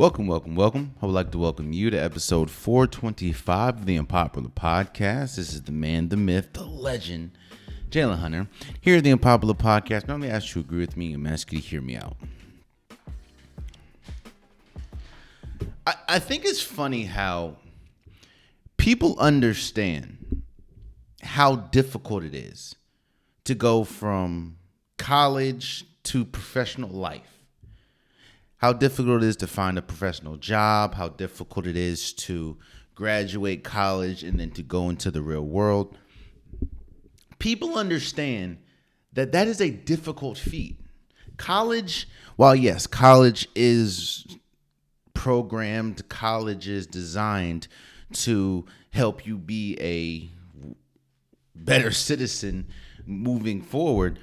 Welcome. I would like to welcome you to episode 425 of the Unpopular Podcast. This is the man, the myth, the legend, Jalen Hunter. Here at the Unpopular Podcast, normally I ask you to agree with me and ask you to hear me out. I think it's funny how people understand how difficult it is to go from college to professional life. How difficult it is to find a professional job, how difficult it is to graduate college and then to go into the real world. People understand that that is a difficult feat. College, while yes, college is programmed, college is designed to help you be a better citizen moving forward.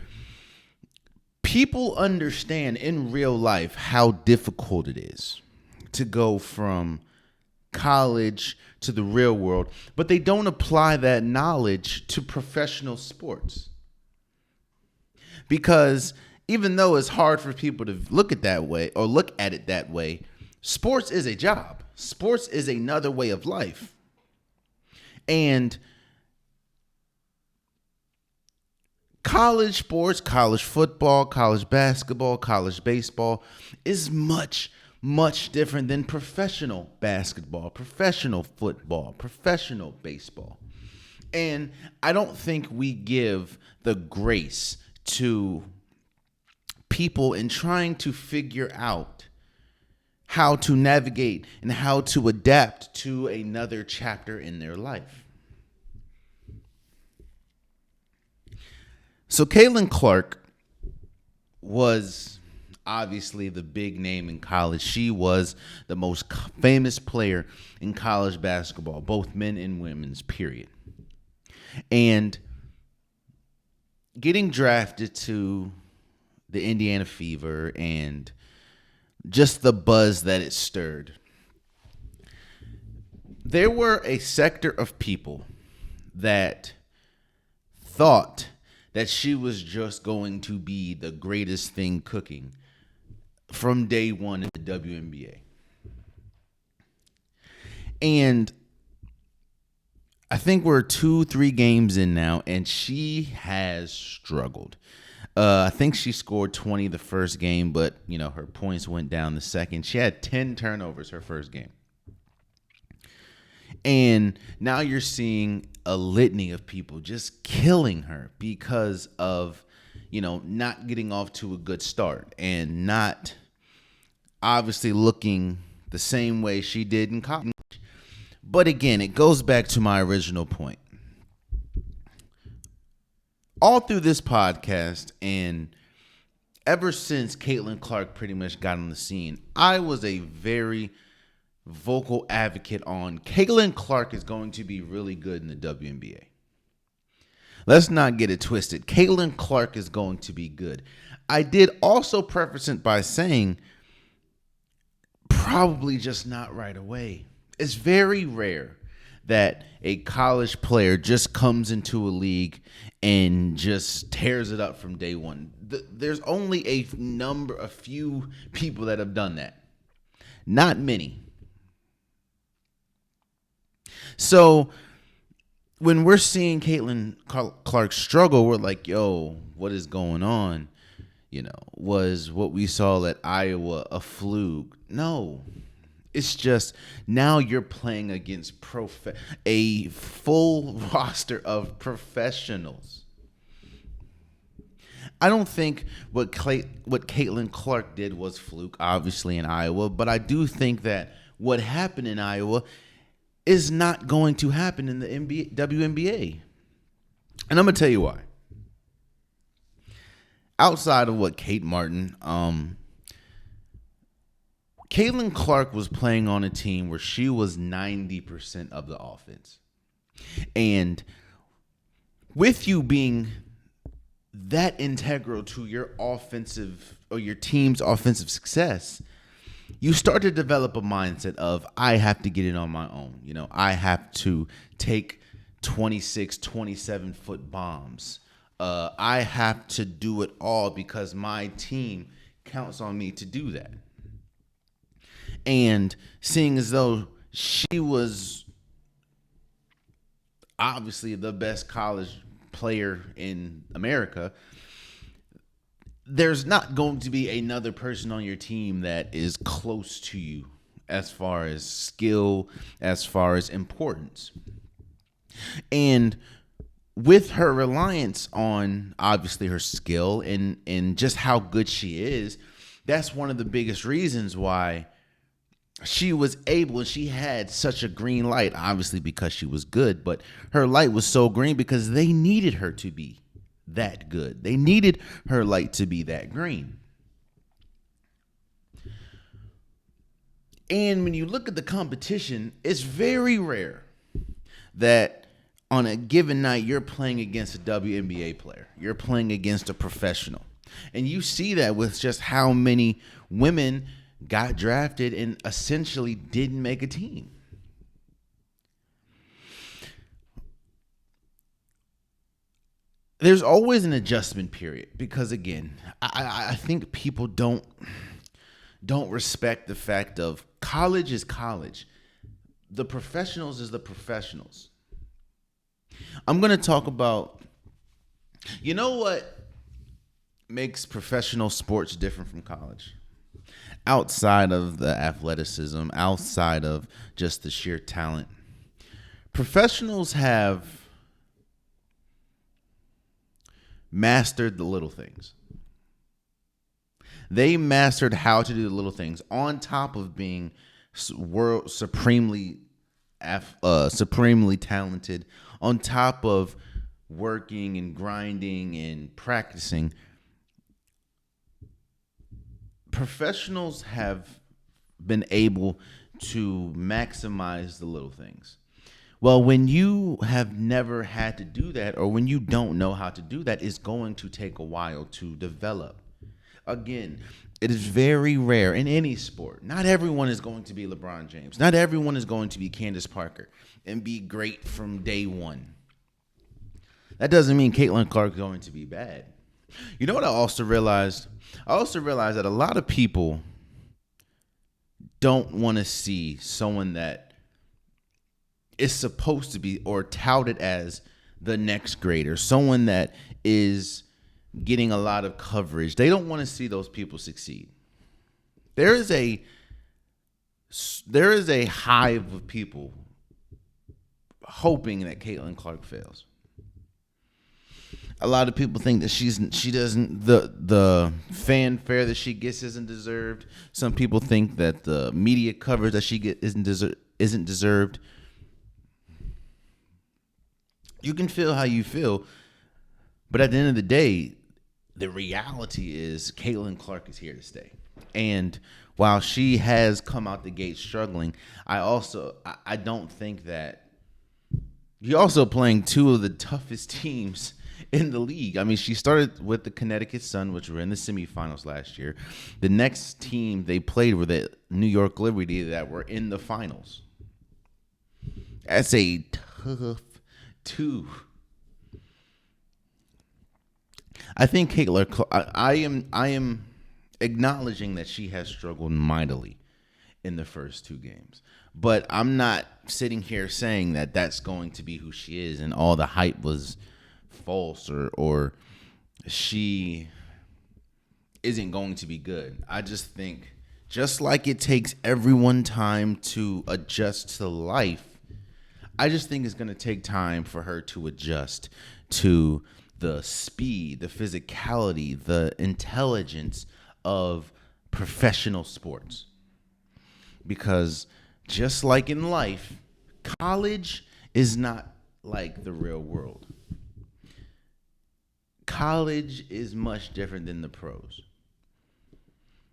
People understand in real life how difficult it is to go from college to the real world, but they don't apply that knowledge to professional sports. Because even though it's hard for people to look at it that way, sports is a job. Sports is another way of life. And college sports, college football, college basketball, college baseball is much, much different than professional basketball, professional football, professional baseball. And I don't think we give the grace to people in trying to figure out how to navigate and how to adapt to another chapter in their life. So Caitlin Clark was obviously the big name in college. She was the most famous player in college basketball, both men and women's, period. And getting drafted to the Indiana Fever and just the buzz that it stirred. There were a sector of people that thought that she was just going to be the greatest thing cooking from day one in the WNBA. And I think we're 2-3 games in now, and she has struggled. I think she scored 20 the first game, but her points went down the second. She had 10 turnovers her first game. And now you're seeing a litany of people just killing her because of, not getting off to a good start and not obviously looking the same way she did in college. But again, it goes back to my original point. All through this podcast and ever since Caitlin Clark pretty much got on the scene, I was a very vocal advocate on Caitlin Clark is going to be really good in the WNBA. Let's not get it twisted. Caitlin Clark is going to be good. I did also preface it by saying probably just not right away. It's very rare that a college player just comes into a league and just tears it up from day one. There's only a few people that have done that. Not many. So when we're seeing Caitlin Clark struggle, we're like, yo, what is going on? Was what we saw at Iowa a fluke? No. It's just now you're playing against a full roster of professionals. I don't think what Caitlin Clark did was fluke, obviously, in Iowa, but I do think that what happened in Iowa is not going to happen in the WNBA. And I'm going to tell you why. Outside of what Kate Martin, Caitlin Clark was playing on a team where she was 90% of the offense. And with you being that integral to your offensive or your team's offensive success, you start to develop a mindset of, I have to get it on my own. I have to take 26, 27-foot bombs. I have to do it all because my team counts on me to do that. And seeing as though she was obviously the best college player in America, there's not going to be another person on your team that is close to you as far as skill, as far as importance. And with her reliance on obviously her skill and just how good she is, that's one of the biggest reasons why she was able, and she had such a green light, obviously because she was good, but her light was so green because they needed her to be that good. They needed her light to be that green. And when you look at the competition, it's very rare that on a given night you're playing against a WNBA player. You're playing against a professional. And you see that with just how many women got drafted and essentially didn't make a team. There's always an adjustment period because, again, I think people don't respect the fact of college is college. The professionals is the professionals. I'm going to talk about, you know what makes professional sports different from college? Outside of the athleticism, outside of just the sheer talent, professionals have mastered the little things. They mastered how to do the little things on top of being world supremely talented, on top of working and grinding and practicing. Professionals have been able to maximize the little things. Well, when you have never had to do that, or when you don't know how to do that, it's going to take a while to develop. Again, it is very rare in any sport. Not everyone is going to be LeBron James. Not everyone is going to be Candace Parker and be great from day one. That doesn't mean Caitlin Clark is going to be bad. You know what I also realized? I also realized that a lot of people don't want to see someone that is supposed to be or touted as the next grade, or someone that is getting a lot of coverage. They don't want to see those people succeed. There is a hive of people hoping that Caitlin Clark fails. A lot of people think that she doesn't, the fanfare that she gets isn't deserved. Some people think that the media coverage that she gets isn't deserved. You can feel how you feel, but at the end of the day, the reality is Caitlin Clark is here to stay. And while she has come out the gate struggling, I don't think that you're also playing two of the toughest teams in the league. I mean, she started with the Connecticut Sun, which were in the semifinals last year. The next team they played were the New York Liberty, that were in the finals. That's a tough two. I think Caitlin, I am acknowledging that she has struggled mightily in the first two games, but I'm not sitting here saying that that's going to be who she is and all the hype was false or she isn't going to be good. I just think, just like it takes everyone time to adjust to life, I just think it's going to take time for her to adjust to the speed, the physicality, the intelligence of professional sports. Because just like in life, college is not like the real world. College is much different than the pros.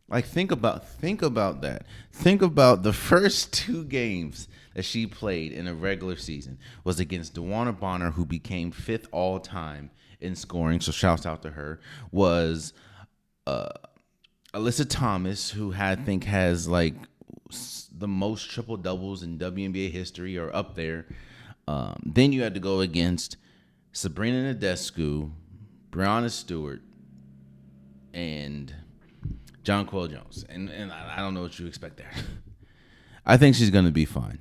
Like, think about that. Think about the first two games that she played in a regular season was against DeWanna Bonner, who became 5th all time in scoring. So shouts out to her. Was Alyssa Thomas, who I think has like the most triple doubles in WNBA history, or up there. Then you had to go against Sabrina Nadescu, Breonna Stewart, and Jonquel Jones. And I don't know what you expect there. I think she's going to be fine.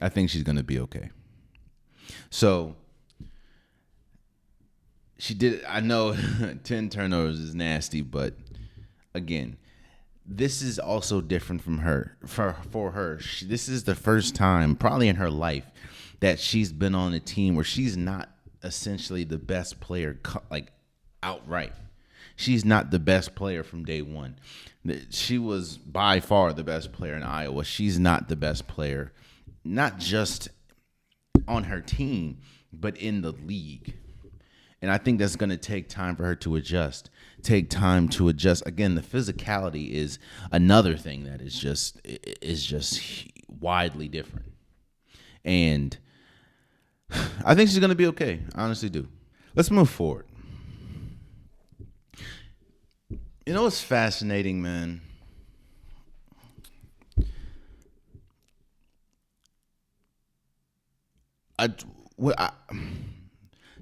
I think she's going to be okay. So she did. I know 10 turnovers is nasty, but again, this is also different from her. For her, this is the first time probably in her life that she's been on a team where she's not essentially the best player, like outright. She's not the best player from day one. She was by far the best player in Iowa. She's not the best player, not just on her team, but in the league. And I think that's going to take time for her to adjust. Take time to adjust. Again, the physicality is another thing that is just widely different. And I think she's going to be okay. I honestly do. Let's move forward. You know what's fascinating, man?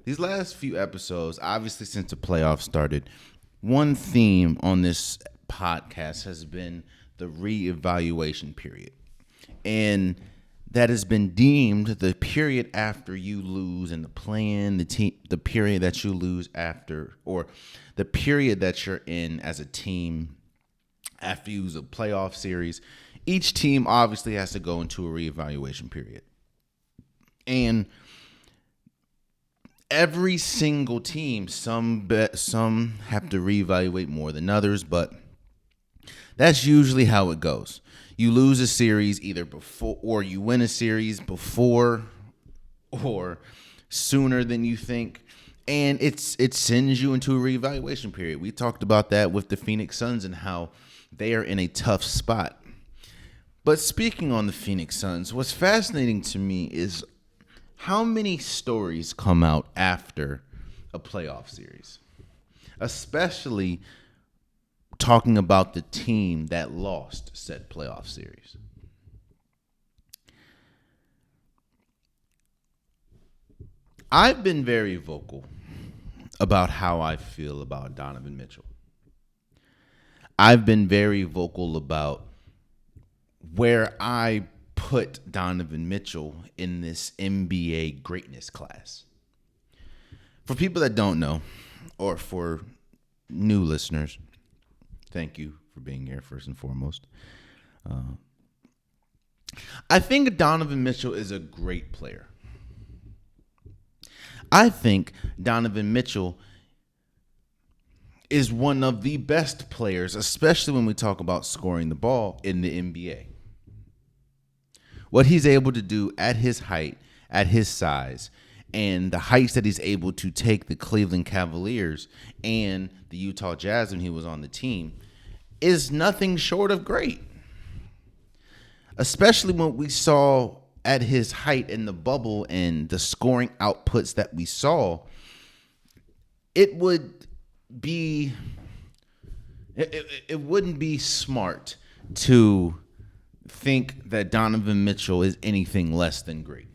These last few episodes, obviously since the playoffs started, one theme on this podcast has been the reevaluation period. And that has been deemed the period after you lose in the play-in, the period that you lose after, or the period that you're in as a team after you lose a playoff series. Each team obviously has to go into a reevaluation period. And every single team, some have to reevaluate more than others, but that's usually how it goes. You lose a series either before, or you win a series before or sooner than you think, and it sends you into a reevaluation period. We talked about that with the Phoenix Suns and how they are in a tough spot. But speaking on the Phoenix Suns, what's fascinating to me is how many stories come out after a playoff series, especially talking about the team that lost said playoff series. I've been very vocal about how I feel about Donovan Mitchell. I've been very vocal about where I put Donovan Mitchell in this NBA greatness class. For people that don't know, or for new listeners, thank you for being here first and foremost. I think Donovan Mitchell is a great player. I think Donovan Mitchell is one of the best players, especially when we talk about scoring the ball in the NBA. What he's able to do at his height, at his size, and the heights that he's able to take the Cleveland Cavaliers and the Utah Jazz when he was on the team is nothing short of great. Especially when we saw at his height in the bubble and the scoring outputs that we saw, it wouldn't be smart to think that Donovan Mitchell is anything less than great.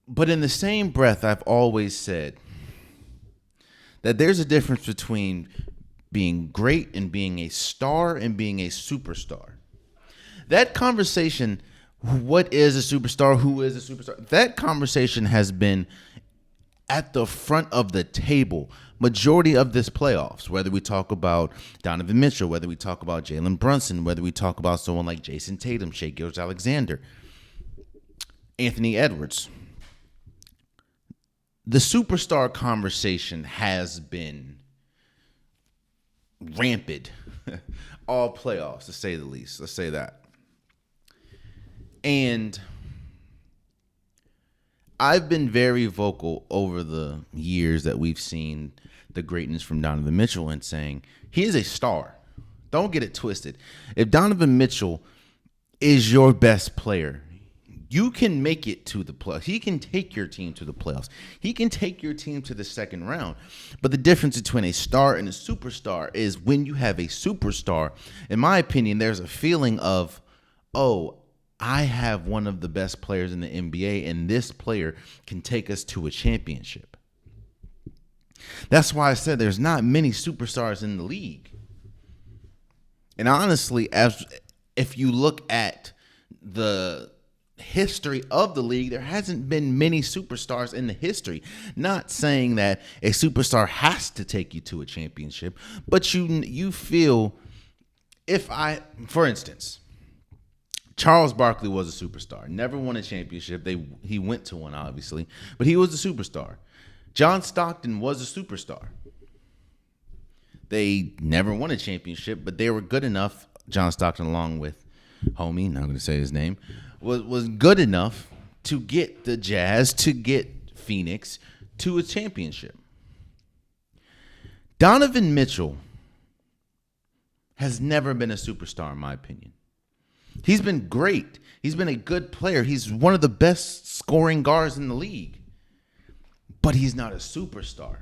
But in the same breath, I've always said that there's a difference between being great and being a star and being a superstar. That conversation, what is a superstar, who is a superstar, that conversation has been at the front of the table majority of this playoffs, whether we talk about Donovan Mitchell, whether we talk about Jalen Brunson, whether we talk about someone like Jason Tatum, Shai Gilgeous-Alexander, Anthony Edwards. The superstar conversation has been rampant all playoffs, to say the least. Let's say that. And I've been very vocal over the years that we've seen the greatness from Donovan Mitchell and saying he is a star. Don't get it twisted. If Donovan Mitchell is your best player, you can make it to the playoffs. He can take your team to the playoffs. He can take your team to the second round. But the difference between a star and a superstar is when you have a superstar, in my opinion, there's a feeling of, oh, I have one of the best players in the NBA, and this player can take us to a championship. That's why I said there's not many superstars in the league. And honestly, if you look at the history of the league, there hasn't been many superstars in the history. Not saying that a superstar has to take you to a championship, but you feel, for instance, Charles Barkley was a superstar. Never won a championship. He went to one, obviously, but he was a superstar. John Stockton was a superstar. They never won a championship, but they were good enough. John Stockton, along with homie, not going to say his name, was good enough to get the Jazz, to get Phoenix to a championship. Donovan Mitchell has never been a superstar, in my opinion. He's been great. He's been a good player. He's one of the best scoring guards in the league. But he's not a superstar.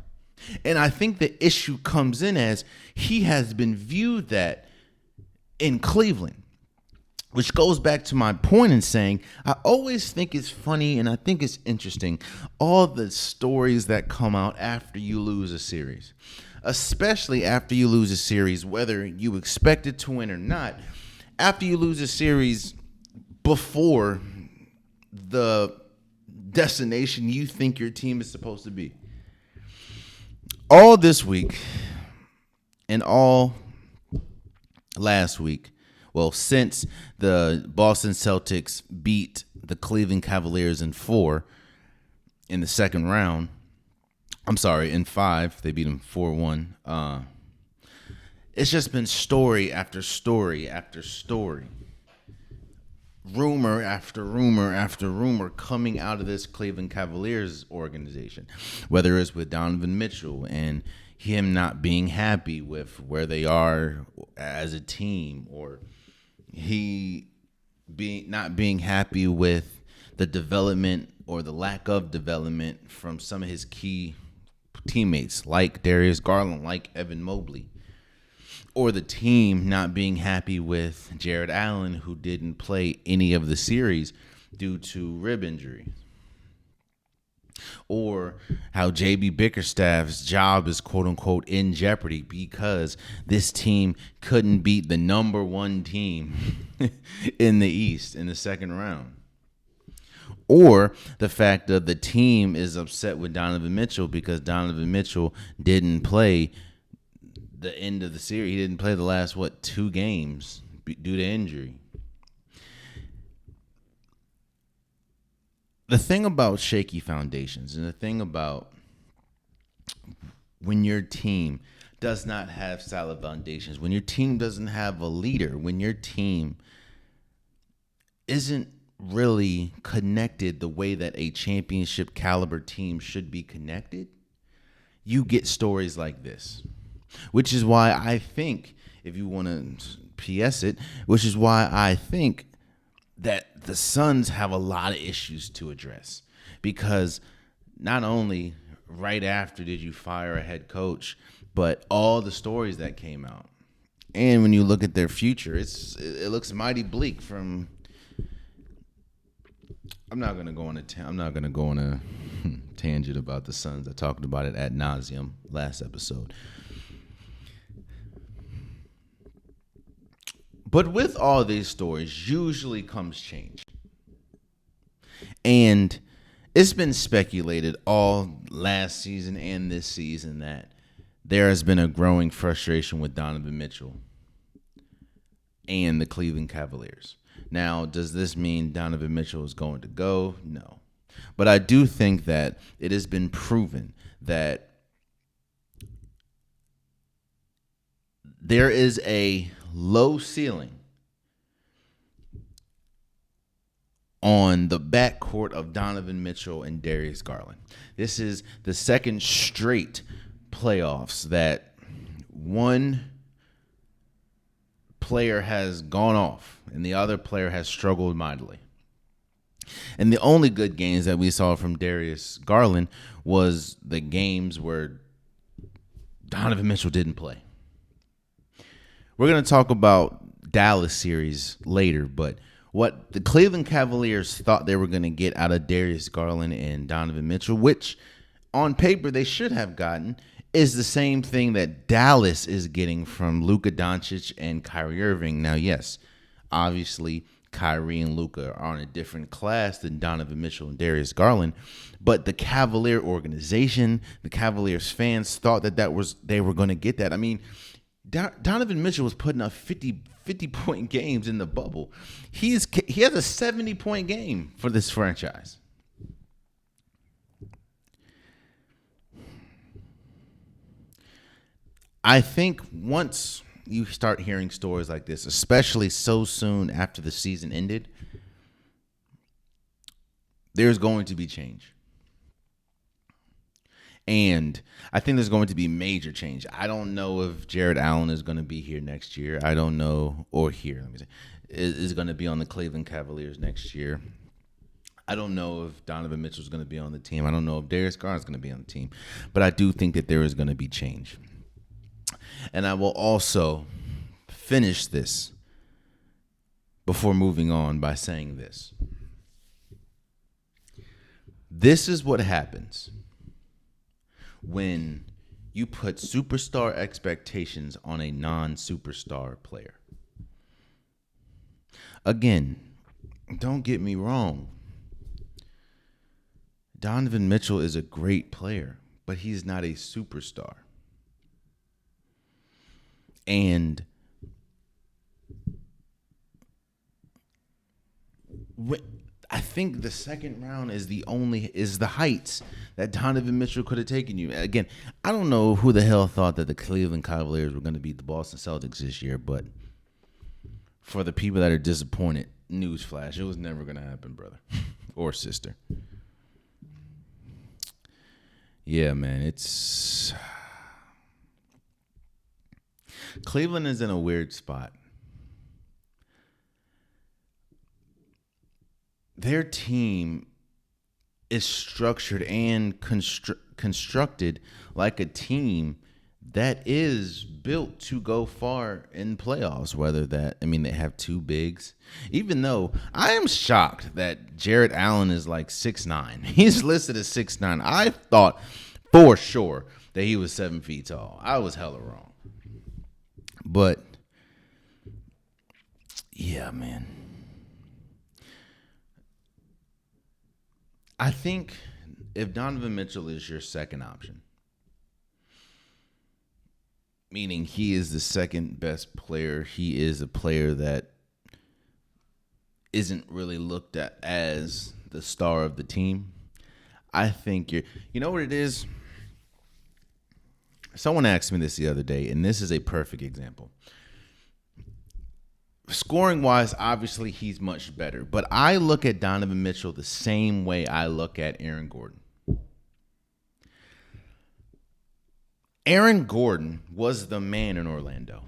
And I think the issue comes in as he has been viewed that in Cleveland, which goes back to my point in saying I always think it's funny and I think it's interesting, all the stories that come out after you lose a series, especially after you lose a series, whether you expected to win or not. After you lose a series before the destination you think your team is supposed to be. All this week and all last week, well, since the Boston Celtics beat the Cleveland Cavaliers in 4 in the second round, in 5, they beat them 4-1. It's just been story after story after story. Rumor after rumor after rumor coming out of this Cleveland Cavaliers organization, whether it's with Donovan Mitchell and him not being happy with where they are as a team, or not being happy with the development or the lack of development from some of his key teammates like Darius Garland, like Evan Mobley. Or the team not being happy with Jared Allen, who didn't play any of the series due to rib injury. Or how JB Bickerstaff's job is quote-unquote in jeopardy because this team couldn't beat the number one team in the East in the second round. Or the fact that the team is upset with Donovan Mitchell because Donovan Mitchell didn't play the end of the series. He didn't play the last, 2 games due to injury. The thing about shaky foundations and the thing about when your team does not have solid foundations, when your team doesn't have a leader, when your team isn't really connected the way that a championship caliber team should be connected, you get stories like this. Which is why I think, if you want to PS it, which is why I think that the Suns have a lot of issues to address. Because not only right after did you fire a head coach, but all the stories that came out. And when you look at their future, it looks mighty bleak from... I'm not going to go on a tangent about the Suns. I talked about it ad nauseum last episode. But with all these stories, usually comes change. And it's been speculated all last season and this season that there has been a growing frustration with Donovan Mitchell and the Cleveland Cavaliers. Now, does this mean Donovan Mitchell is going to go? No. But I do think that it has been proven that there is a low ceiling on the backcourt of Donovan Mitchell and Darius Garland. This is the second straight playoffs that one player has gone off and the other player has struggled mightily. And the only good games that we saw from Darius Garland was the games where Donovan Mitchell didn't play. We're going to talk about Dallas series later, but what the Cleveland Cavaliers thought they were going to get out of Darius Garland and Donovan Mitchell, which on paper they should have gotten, is the same thing that Dallas is getting from Luka Doncic and Kyrie Irving. Now, yes, obviously Kyrie and Luka are in a different class than Donovan Mitchell and Darius Garland, but the Cavalier organization, the Cavaliers fans thought that they were going to get that. I mean, Donovan Mitchell was putting up 50-point games in the bubble. He has a 70-point game for this franchise. I think once you start hearing stories like this, especially so soon after the season ended, there's going to be change. And I think there's going to be major change. I don't know if Jared Allen is going to be here next year. I don't know, or here, let me say, is going to be on the Cleveland Cavaliers next year. I don't know if Donovan Mitchell is going to be on the team. I don't know if Darius Garland is going to be on the team. But I do think that there is going to be change. And I will also finish this before moving on by saying this. This is what happens when you put superstar expectations on a non-superstar player. Again, don't get me wrong. Donovan Mitchell is a great player, but he's not a superstar. And I think the second round is the heights that Donovan Mitchell could have taken you. Again, I don't know who the hell thought that the Cleveland Cavaliers were going to beat the Boston Celtics this year, but for the people that are disappointed, newsflash, it was never going to happen, brother or sister. Yeah, man, it's Cleveland is in a weird spot. Their team is structured and constructed like a team that is built to go far in playoffs. They have two bigs. Even though I am shocked that Jared Allen is like 6'9". He's listed as 6'9". I thought for sure that he was 7 feet tall. I was hella wrong. But yeah, man. I think if Donovan Mitchell is your second option, meaning he is the second best player, he is a player that isn't really looked at as the star of the team, I think you know what it is? Someone asked me this the other day, and this is a perfect example. Scoring-wise, obviously, he's much better. But I look at Donovan Mitchell the same way I look at Aaron Gordon. Aaron Gordon was the man in Orlando.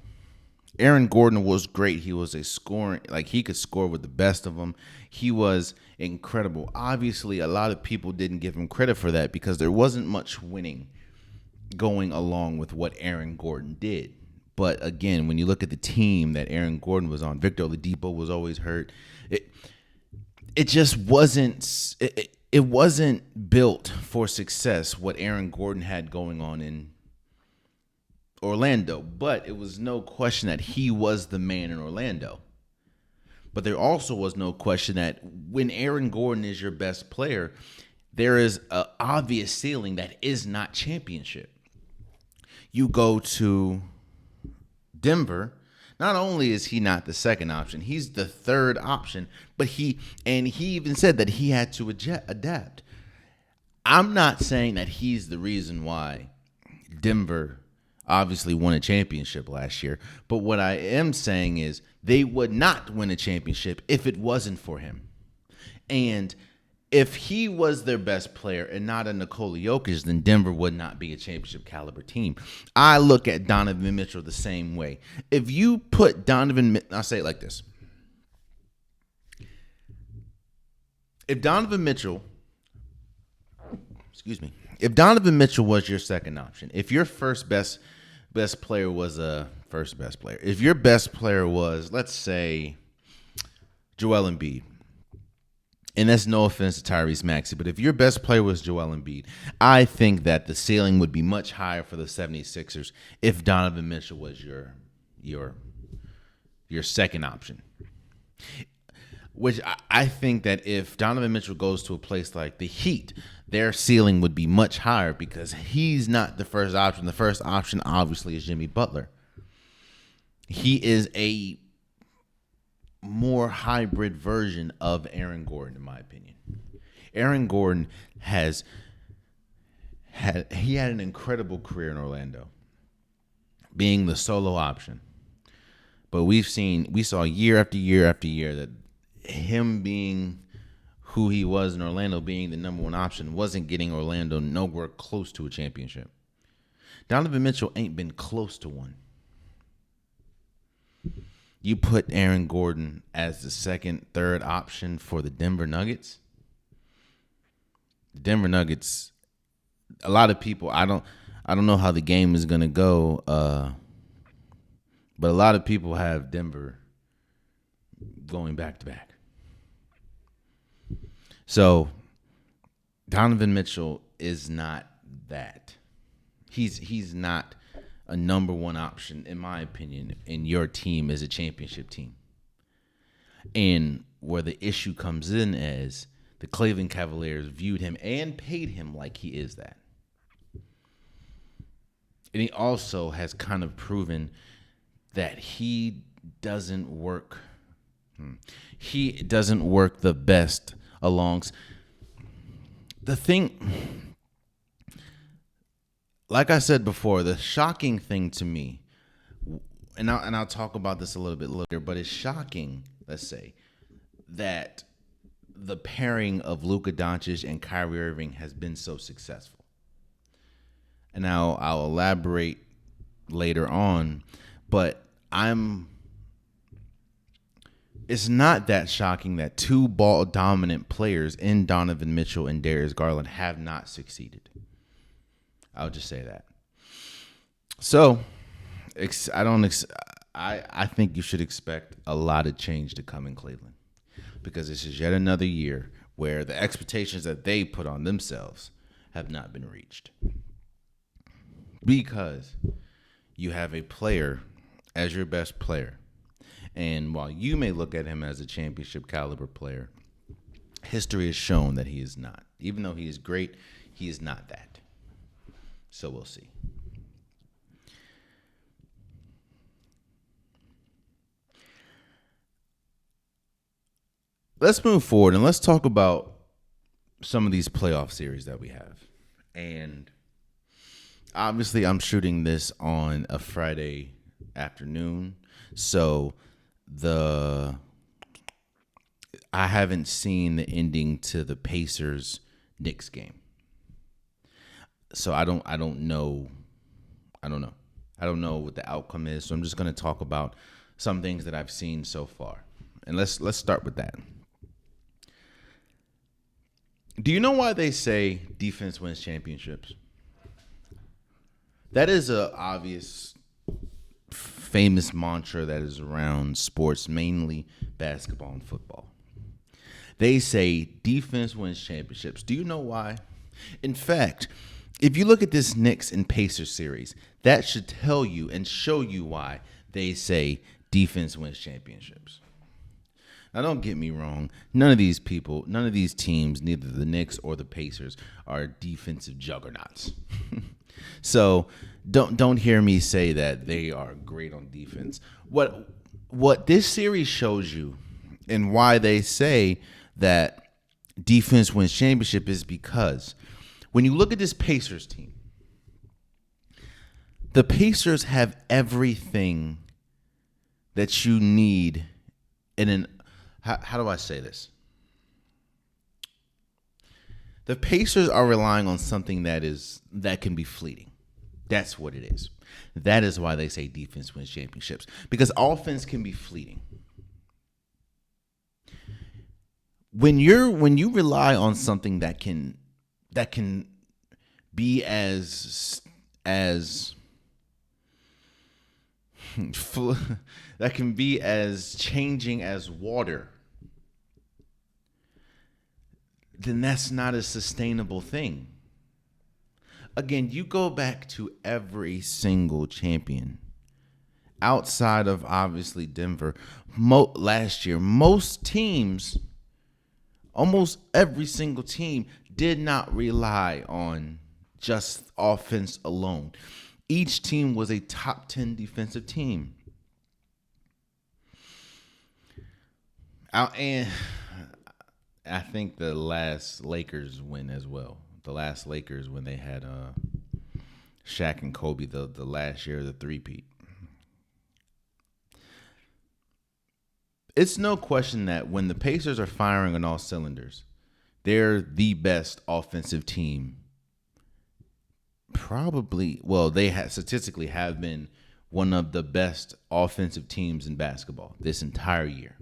Aaron Gordon was great. He was a scoring, he could score with the best of them. He was incredible. Obviously, a lot of people didn't give him credit for that because there wasn't much winning going along with what Aaron Gordon did. But again, when you look at the team that Aaron Gordon was on, Victor Oladipo was always hurt. It just wasn't. It wasn't built for success. What Aaron Gordon had going on in Orlando, but it was no question that he was the man in Orlando. But there also was no question that when Aaron Gordon is your best player, there is an obvious ceiling that is not championship. You go to Denver, not only is he not the second option, he's the third option, but he even said that he had to adapt. I'm not saying that he's the reason why Denver obviously won a championship last year, but what I am saying is they would not win a championship if it wasn't for him. And if he was their best player and not a Nikola Jokic, then Denver would not be a championship caliber team. I look at Donovan Mitchell the same way. If you put I'll say it like this. If Donovan Mitchell was your second option, if your best player was if your best player was, let's say, Joel Embiid, and that's no offense to Tyrese Maxey, but if your best player was Joel Embiid, I think that the ceiling would be much higher for the 76ers if Donovan Mitchell was your second option. Which I think that if Donovan Mitchell goes to a place like the Heat, their ceiling would be much higher because he's not the first option. The first option, obviously, is Jimmy Butler. He is a more hybrid version of Aaron Gordon, in my opinion. Aaron Gordon had an incredible career in Orlando, being the solo option. But we saw year after year after year that him being who he was in Orlando, being the number one option, wasn't getting Orlando nowhere close to a championship. Donovan Mitchell ain't been close to one. You put Aaron Gordon as the second, third option for the Denver Nuggets. Denver Nuggets, a lot of people, I don't know how the game is gonna go, but a lot of people have Denver going back to back. So Donovan Mitchell is not that. He's not a number one option, in my opinion, in your team as a championship team. And where the issue comes in is the Cleveland Cavaliers viewed him and paid him like he is that. And he also has kind of proven that he doesn't work. He doesn't work the best alongs. The thing, like I said before, the shocking thing to me, and I'll talk about this a little bit later, but it's shocking, let's say, that the pairing of Luka Doncic and Kyrie Irving has been so successful. And I'll elaborate later on, but it's not that shocking that two ball dominant players in Donovan Mitchell and Darius Garland have not succeeded. I'll just say that. So, I think you should expect a lot of change to come in Cleveland, because this is yet another year where the expectations that they put on themselves have not been reached. Because you have a player as your best player, and while you may look at him as a championship caliber player, history has shown that he is not. Even though he is great, he is not that. So we'll see. Let's move forward and let's talk about some of these playoff series that we have. And obviously, I'm shooting this on a Friday afternoon, so I haven't seen the ending to the Pacers Knicks game. So I don't know what the outcome is. So I'm just going to talk about some things that I've seen so far. And let's start with that. Do you know why they say defense wins championships? That is a obvious, famous mantra that is around sports, mainly basketball and football. They say defense wins championships. Do you know why? In fact, if you look at this Knicks and Pacers series, that should tell you and show you why they say defense wins championships. Now, don't get me wrong. None of these teams, neither the Knicks or the Pacers, are defensive juggernauts. So don't hear me say that they are great on defense. What this series shows you and why they say that defense wins championship is because when you look at this Pacers team, the Pacers have everything that you need in an how do I say this? The Pacers are relying on something that can be fleeting. That's what it is. That is why they say defense wins championships, because offense can be fleeting. When you rely on something that can be as that can be as changing as water, then that's not a sustainable thing. Again, you go back to every single champion outside of obviously Denver. Last year, most teams, almost every single team, did not rely on just offense alone. Each team was a top 10 defensive team. And I think the last Lakers win as well. The last Lakers when they had Shaq and Kobe, the last year of the three-peat. It's no question that when the Pacers are firing on all cylinders, they're the best offensive team. Probably, well, they statistically have been one of the best offensive teams in basketball this entire year.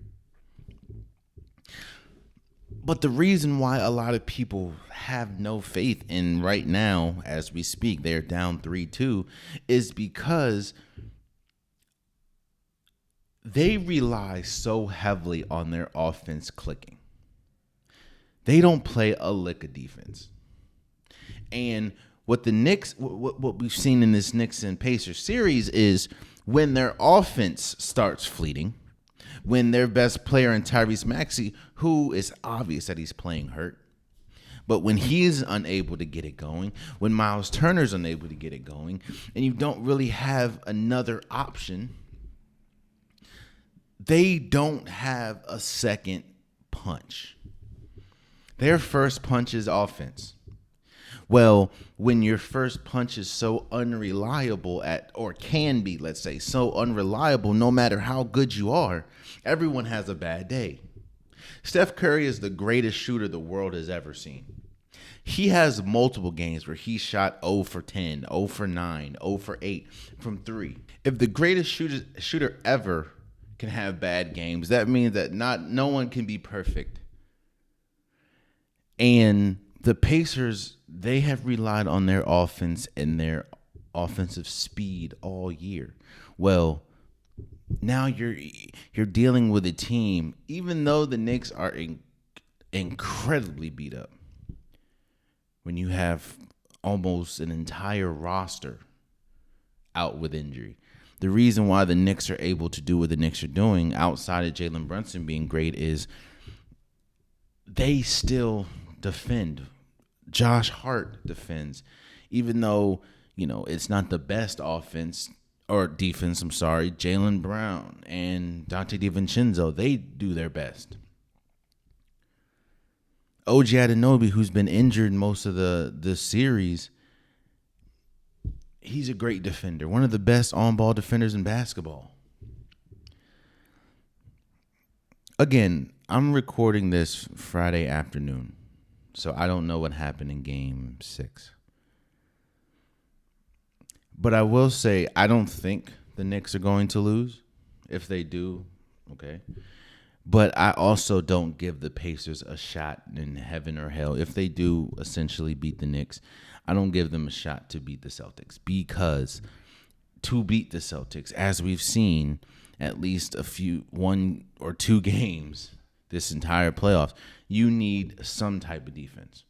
But the reason why a lot of people have no faith in right now, as we speak, they're down 3-2, is because they rely so heavily on their offense clicking. They don't play a lick of defense. And what the Knicks, what we've seen in this Knicks and Pacers series is when their offense starts fleeting, when their best player in Tyrese Maxey, who is obvious that he's playing hurt, but when he is unable to get it going, when Miles Turner's unable to get it going, and you don't really have another option, they don't have a second punch. Their first punch is offense. Well, when your first punch is so unreliable or can be, let's say, so unreliable, no matter how good you are, everyone has a bad day. Steph Curry is the greatest shooter the world has ever seen. He has multiple games where he shot 0 for 10, 0 for 9, 0 for 8 from 3. If the greatest shooter ever can have bad games, that means that no one can be perfect. And the Pacers, they have relied on their offense and their offensive speed all year. Well, now you're dealing with a team, even though the Knicks are incredibly beat up, when you have almost an entire roster out with injury. The reason why the Knicks are able to do what the Knicks are doing outside of Jalen Brunson being great is they still defend. Josh Hart defends, even though, it's not the best offense or defense. I'm sorry. Jaylen Brown and Dante DiVincenzo, they do their best. OG Anunoby, who's been injured most of the series, he's a great defender, one of the best on-ball defenders in basketball. Again, I'm recording this Friday afternoon, so I don't know what happened in Game 6. But I will say I don't think the Knicks are going to lose. If they do, okay. But I also don't give the Pacers a shot in heaven or hell. If they do essentially beat the Knicks, I don't give them a shot to beat the Celtics, because to beat the Celtics, as we've seen at least one or two games this entire playoffs, you need some type of defense.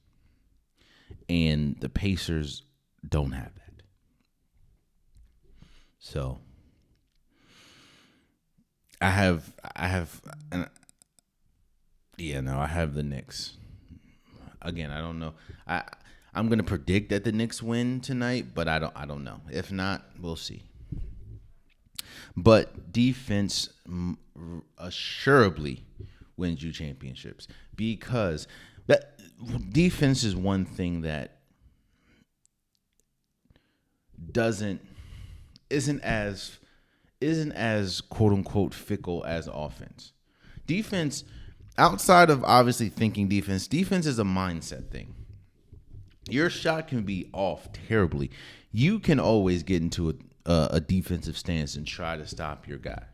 And the Pacers don't have that. So I have the Knicks. Again, I don't know. I'm going to predict that the Knicks win tonight, but I don't know. If not, we'll see. But defense assuredly wins you championships, because that defense is one thing that isn't as quote unquote fickle as offense. Defense, outside of obviously thinking defense is a mindset thing. Your shot can be off terribly. You can always get into a defensive stance and try to stop your guy.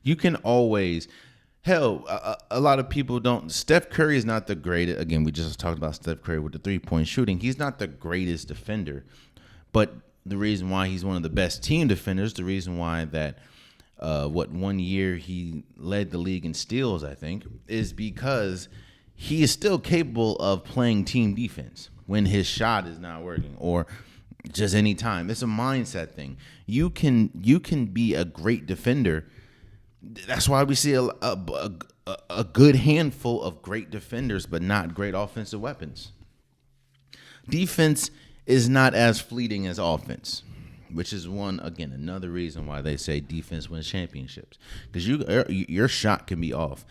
You can always, a lot of people don't. Steph Curry is not the greatest. Again, we just talked about Steph Curry with the 3-point shooting. He's not the greatest defender, but the reason why he's one of the best team defenders, the reason why that 1 year he led the league in steals, I think, is because he is still capable of playing team defense when his shot is not working or just any time. It's a mindset thing. You can be a great defender. That's why we see a good handful of great defenders, but not great offensive weapons. Defense is not as fleeting as offense, which is another reason why they say defense wins championships, because your shot can be off.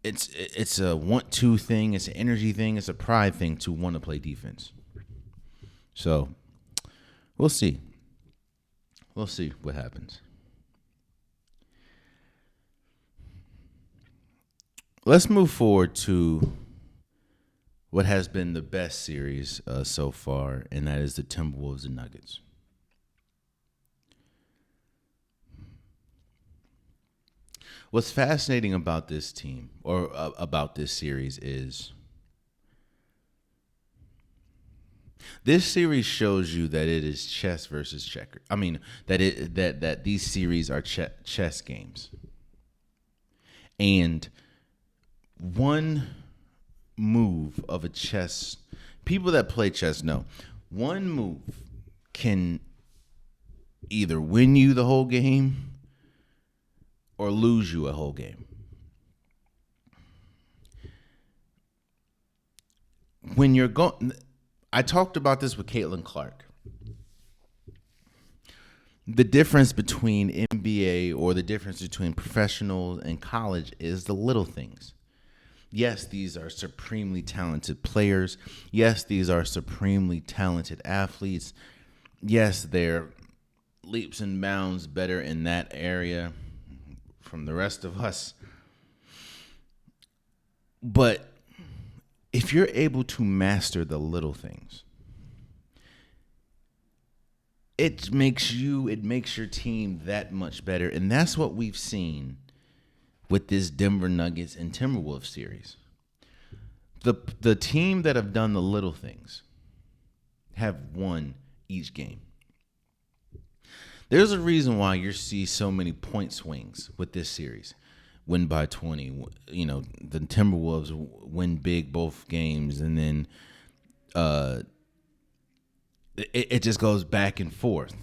It's a want-to thing. It's an energy thing. It's a pride thing to want to play defense. So we'll see. We'll see what happens. Let's move forward to what has been the best series so far, and that is the Timberwolves and Nuggets. What's fascinating about this team or about this series is this series shows you that it is chess versus checker. I mean, that these series are chess games. And one move of a chess, people that play chess know, one move can either win you the whole game or lose you a whole game. When you're going, I talked about this with Caitlin Clark. The difference between NBA or the difference between professional and college is the little things. Yes, these are supremely talented players. Yes, these are supremely talented athletes. Yes, they're leaps and bounds better in that area from the rest of us. But if you're able to master the little things, it makes your team that much better. And that's what we've seen with this Denver Nuggets and Timberwolves series. The team that have done the little things have won each game. There's a reason why you see so many point swings with this series. Win by 20. You know, the Timberwolves win big both games, and then it just goes back and forth.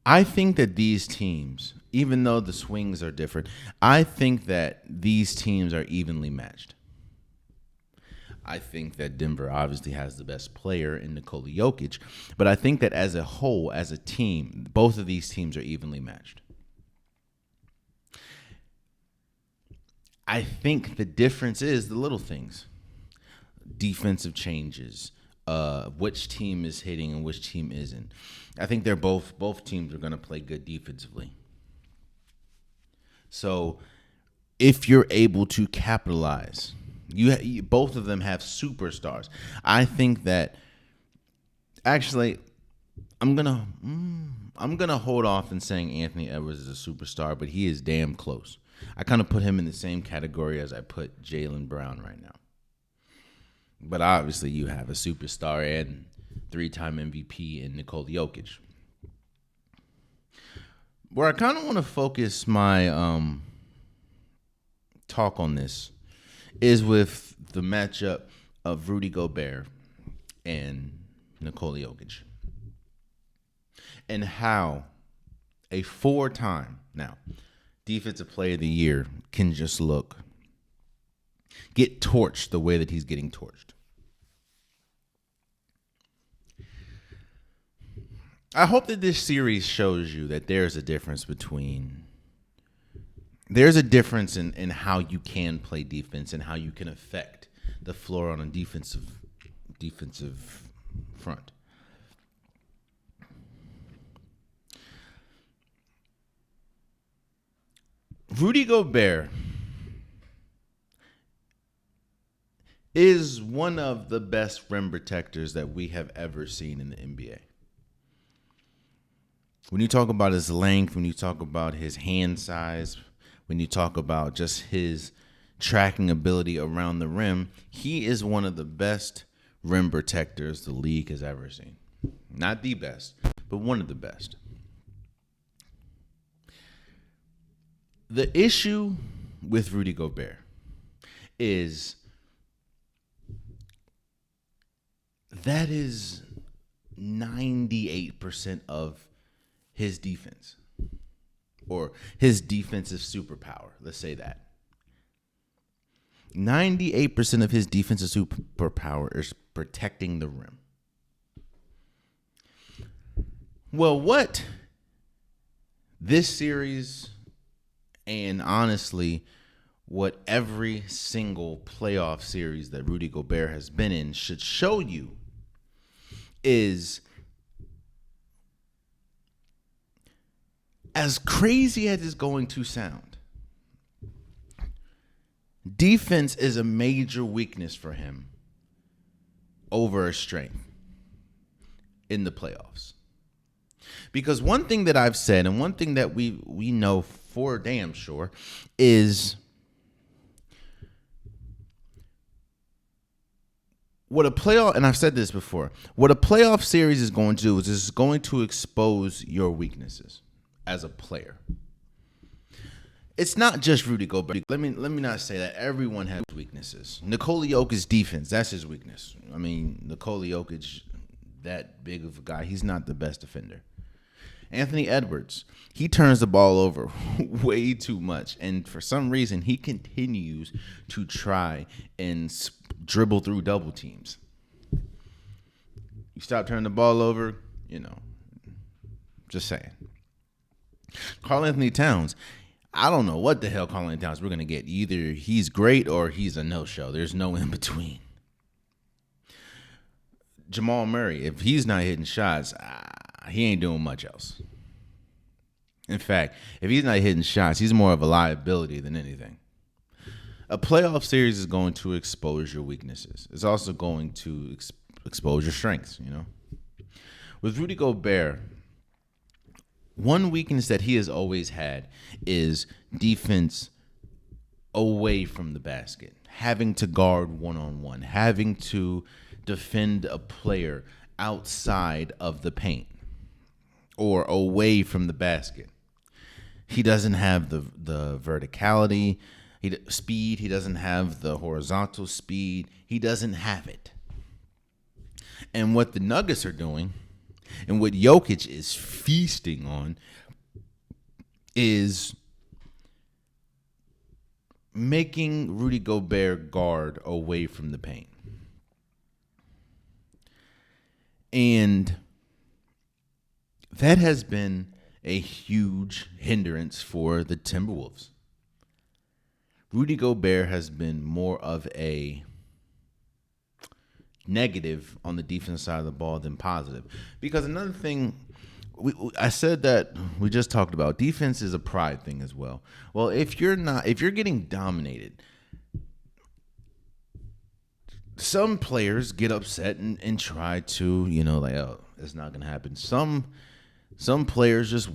I think that these teams, even though the swings are different, I think that these teams are evenly matched. I think that Denver obviously has the best player in Nikola Jokic, but I think that as a whole, as a team, both of these teams are evenly matched. I think the difference is the little things. Defensive changes, which team is hitting and which team isn't. I think both teams are going to play good defensively. So if you're able to capitalize, you both of them have superstars. I think that actually I'm gonna hold off in saying Anthony Edwards is a superstar, but he is damn close. I kind of put him in the same category as I put Jaylen Brown right now. But obviously you have a superstar and 3-time MVP in Nikola Jokic. Where I kind of want to focus my talk on this is with the matchup of Rudy Gobert and Nikola Jokic. And how a 4-time now Defensive Player of the Year can just get torched the way that he's getting torched. I hope that this series shows you that there's a difference in how you can play defense and how you can affect the floor on a defensive front. Rudy Gobert is one of the best rim protectors that we have ever seen in the NBA. When you talk about his length, when you talk about his hand size, when you talk about just his tracking ability around the rim, he is one of the best rim protectors the league has ever seen. Not the best, but one of the best. The issue with Rudy Gobert is that is 98% of his defense, or his defensive superpower. Let's say that. 98% of his defensive superpower is protecting the rim. Well, what this series, and honestly, what every single playoff series that Rudy Gobert has been in should show you is, as crazy as it's going to sound, defense is a major weakness for him over a strength in the playoffs. Because one thing that I've said, and one thing that we know for damn sure, is what a playoff, and I've said this before, what a playoff series is going to do is it's going to expose your weaknesses as a player. It's not just Rudy Gobert. Let me not say that. Everyone has weaknesses. Nikola Jokic's defense, that's his weakness. I mean, Nikola Jokic, that big of a guy, he's not the best defender. Anthony Edwards, he turns the ball over way too much. And for some reason, he continues to try and dribble through double teams. You stop turning the ball over, just saying. Karl Anthony Towns, I don't know what the hell Karl Anthony Towns we're going to get. Either he's great or he's a no-show. There's no in between. Jamal Murray, if he's not hitting shots, he ain't doing much else. In fact, if he's not hitting shots, he's more of a liability than anything. A playoff series is going to expose your weaknesses. It's also going to expose your strengths, With Rudy Gobert, one weakness that he has always had is defense away from the basket, having to guard one-on-one, having to defend a player outside of the paint or away from the basket. He doesn't have the verticality, speed. He doesn't have the horizontal speed. He doesn't have it. And what the Nuggets are doing, and what Jokic is feasting on, is making Rudy Gobert guard away from the paint. And that has been a huge hindrance for the Timberwolves. Rudy Gobert has been more of a negative on the defensive side of the ball than positive. Because another thing, I said that we just talked about, defense is a pride thing as well. Well, if you're getting dominated, some players get upset and try to, it's not going to happen. Some players just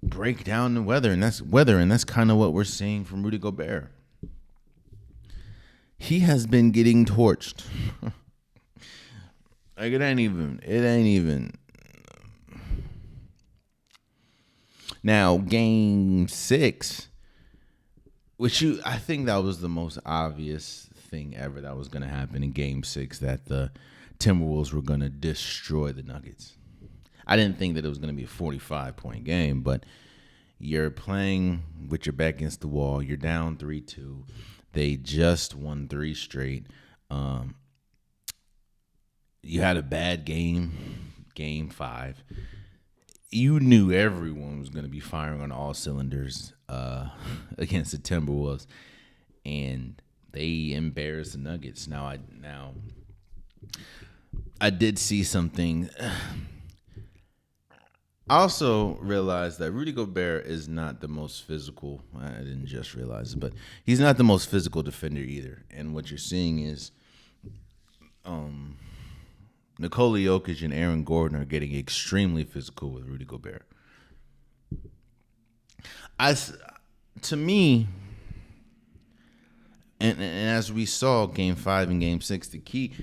break down the weather, and that's kind of what we're seeing from Rudy Gobert. He has been getting torched. Like it ain't even. Now, Game 6, I think that was the most obvious thing ever that was going to happen in Game 6, that the Timberwolves were going to destroy the Nuggets. I didn't think that it was going to be a 45-point game, but you're playing with your back against the wall. You're down 3-2. They just won 3 straight. You had a bad game, Game 5. You knew everyone was going to be firing on all cylinders against the Timberwolves, and they embarrassed the Nuggets. Now I did see something. I also realized that Rudy Gobert is not the most physical. I didn't just realize it, but he's not the most physical defender either. And what you're seeing is Nikola Jokic and Aaron Gordon are getting extremely physical with Rudy Gobert. To me, and as we saw Game 5 and Game 6, the key,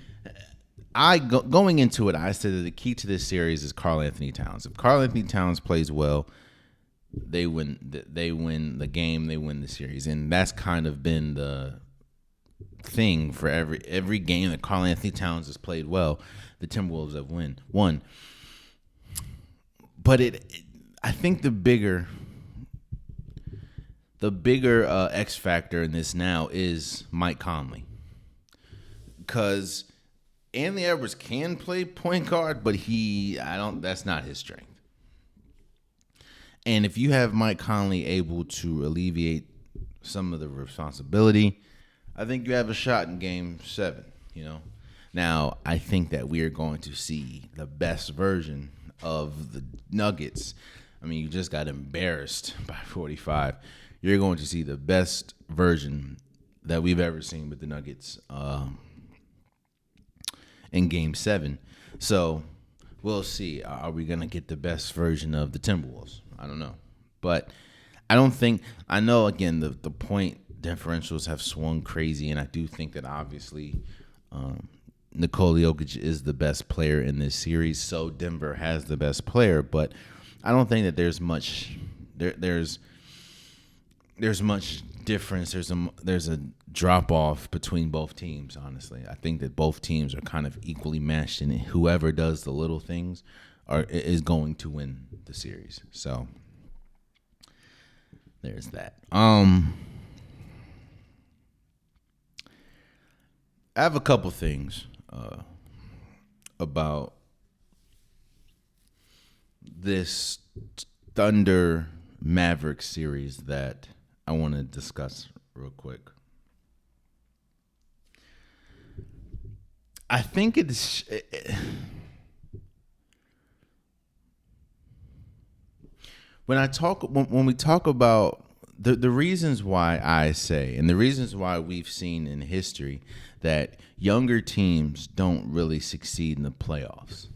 going into it, I said that the key to this series is Karl Anthony Towns. If Karl Anthony Towns plays well, they win the game, they win the series. And that's kind of been the thing for every game that Karl Anthony Towns has played well, the Timberwolves have won. But I think the bigger X factor in this now is Mike Conley, because Anthony Edwards can play point guard, but that's not his strength. And if you have Mike Conley able to alleviate some of the responsibility, I think you have a shot in Game 7. Now I think that we are going to see the best version of the Nuggets. I mean, you just got embarrassed by 45. You're going to see the best version that we've ever seen with the Nuggets in Game 7. So we'll see. Are we going to get the best version of the Timberwolves? I don't know. But I know, again, the point differentials have swung crazy, and I do think that obviously Nikola Jokic is the best player in this series, so Denver has the best player. But I don't think that there's much much difference. There's a drop off between both teams. Honestly, I think that both teams are kind of equally matched, and whoever does the little things is going to win the series. So there's that. I have a couple things about this Thunder Mavericks series that I want to discuss real quick. I think when we talk about the reasons why I say, and the reasons why we've seen in history that younger teams don't really succeed in the playoffs,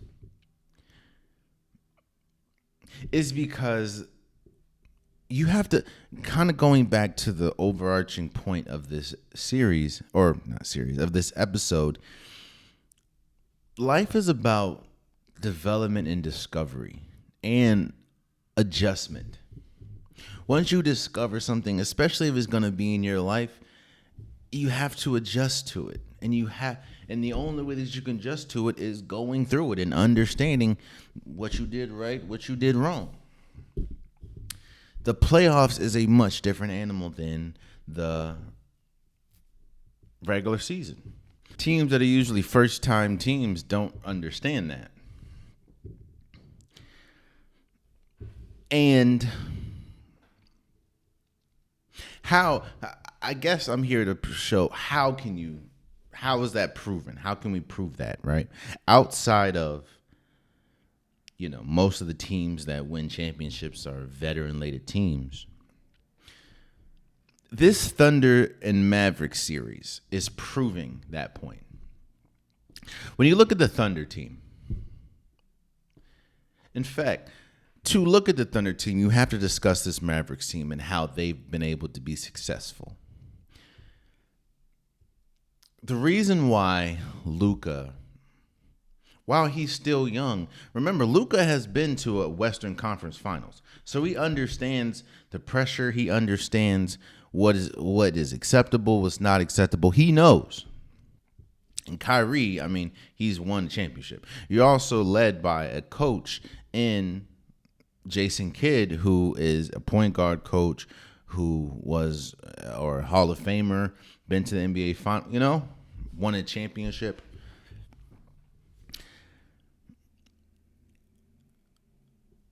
is because you have to, kind of going back to the overarching point of this series, or not series, of this episode, life is about development and discovery and adjustment. Once you discover something, especially if it's going to be in your life, you have to adjust to it. And the only way that you can adjust to it is going through it and understanding what you did right, what you did wrong. The playoffs is a much different animal than the regular season. Teams that are usually first-time teams don't understand that. And I guess I'm here to show how is that proven? How can we prove that, right? Outside of, most of the teams that win championships are veteran-laden teams. This Thunder and Mavericks series is proving that point. When you look at the Thunder team, in fact, to look at the Thunder team, you have to discuss this Mavericks team and how they've been able to be successful. The reason why Luka, while he's still young, remember, Luka has been to a Western Conference Finals, so he understands the pressure. He understands what is acceptable, what's not acceptable. He knows. And Kyrie, he's won a championship. You're also led by a coach in Jason Kidd, who is a point guard coach, who was or Hall of Famer, been to the NBA final, won a championship.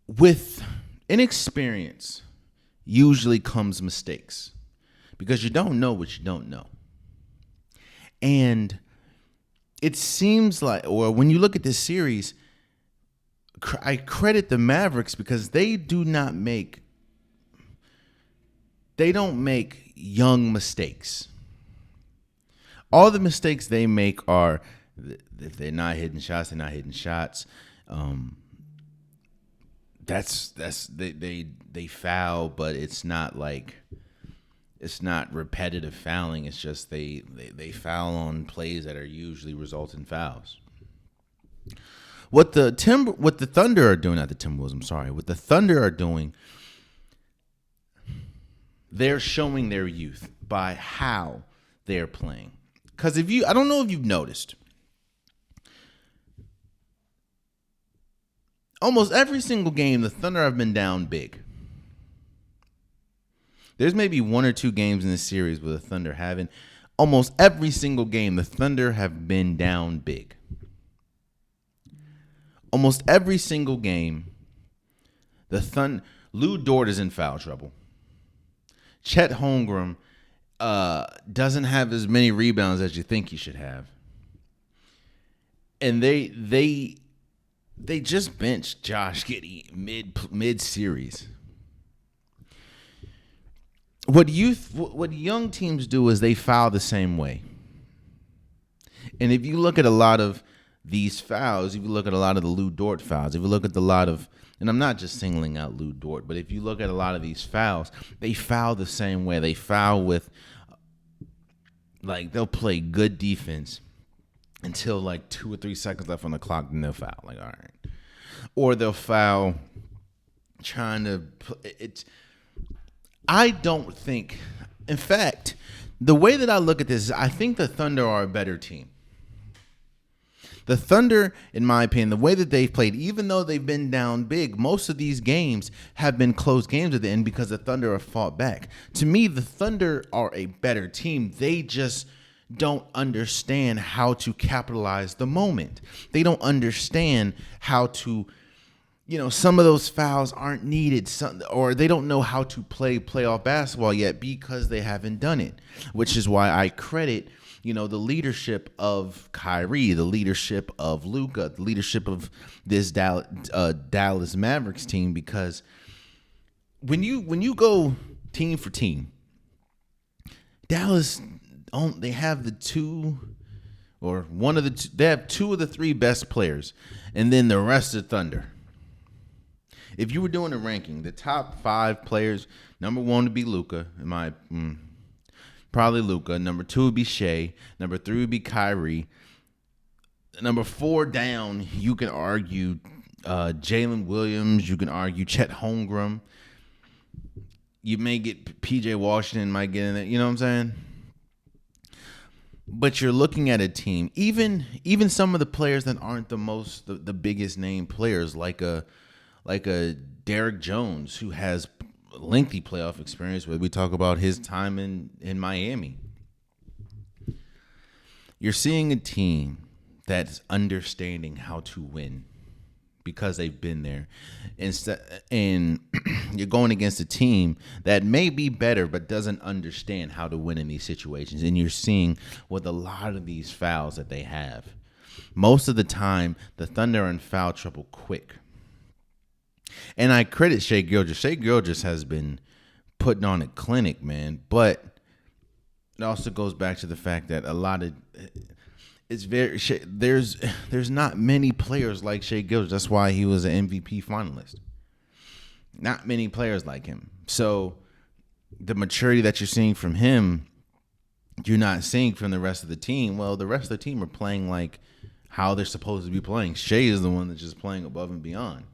With inexperience usually comes mistakes, because you don't know what you don't know. And it seems like, or when you look at this series, I credit the Mavericks because they don't make young mistakes. All the mistakes they make are, if they're not hitting shots, they're not hitting shots. They foul, but it's not repetitive fouling. It's just they foul on plays that are usually result in fouls. What the Thunder are doing, not the Timberwolves, I'm sorry. What the Thunder are doing, they're showing their youth by how they're playing. Because I don't know if you've noticed, almost every single game the Thunder have been down big. There's maybe one or two games in this series where the Thunder haven't. Almost every single game the Thunder have been down big. Almost every single game Lou Dort is in foul trouble. Chet Holmgren doesn't have as many rebounds as you think he should have. And they just benched Josh Giddey mid series. What young teams do is they foul the same way. And if you look at a lot of these fouls, if you look at a lot of the Lou Dort fouls, if you look at a lot of, and I'm not just singling out Lou Dort, but if you look at a lot of these fouls, they foul the same way. They foul with, like, they'll play good defense until like 2 or 3 seconds left on the clock, then they'll foul. Like, all right. Or they'll foul trying to, I don't think, in fact, the way that I look at this is I think the Thunder are a better team. The Thunder, in my opinion, the way that they've played, even though they've been down big, most of these games have been close games at the end because the Thunder have fought back. To me, the Thunder are a better team. They just don't understand how to capitalize the moment. They don't understand how to, some of those fouls aren't needed, or they don't know how to play playoff basketball yet because they haven't done it, which is why I credit the leadership of Kyrie, the leadership of Luka, the leadership of this Dallas Mavericks team, because when you go team for team, Dallas, they have they have 2 of the 3 best players, and then the rest of Thunder. If you were doing a ranking, the top 5 players, number 1 would be Luka, probably Luka. Number 2 would be Shea. Number 3 would be Kyrie. Number 4 down, you can argue Jalen Williams. You can argue Chet Holmgren. You may get P.J. Washington might get in there. You know what I'm saying? But you're looking at a team, even some of the players that aren't the biggest name players, like a Derrick Jones, who has lengthy playoff experience, where we talk about his time in Miami. You're seeing a team that's understanding how to win because they've been there. And you're going against a team that may be better but doesn't understand how to win in these situations. And you're seeing with a lot of these fouls that they have. Most of the time, the Thunder are in foul trouble quick. And I credit Shai Gilgeous. Shai Gilgeous has been putting on a clinic, man. But it also goes back to the fact that there's not many players like Shai Gilgeous. That's why he was an MVP finalist. Not many players like him. So the maturity that you're seeing from him, you're not seeing from the rest of the team. Well, the rest of the team are playing like how they're supposed to be playing. Shai is the one that's just playing above and beyond.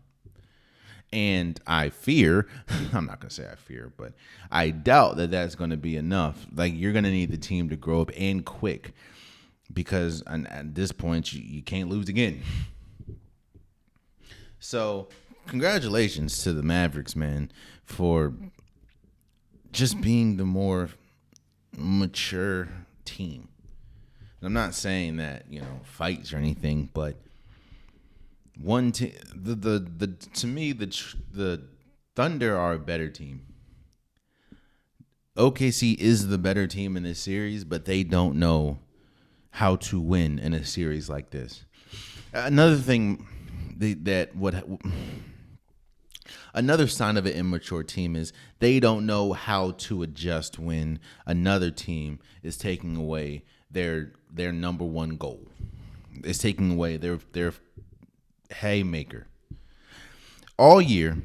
And I fear, I'm not going to say I fear, but I doubt that that's going to be enough. Like, you're going to need the team to grow up and quick, because at this point, you can't lose again. So, congratulations to the Mavericks, man, for just being the more mature team. And I'm not saying that, fights or anything, but one team, to me, the Thunder are a better team. OKC is the better team in this series, but they don't know how to win in a series like this. Another thing another sign of an immature team is they don't know how to adjust when another team is taking away their number one goal. It's taking away their haymaker. All year,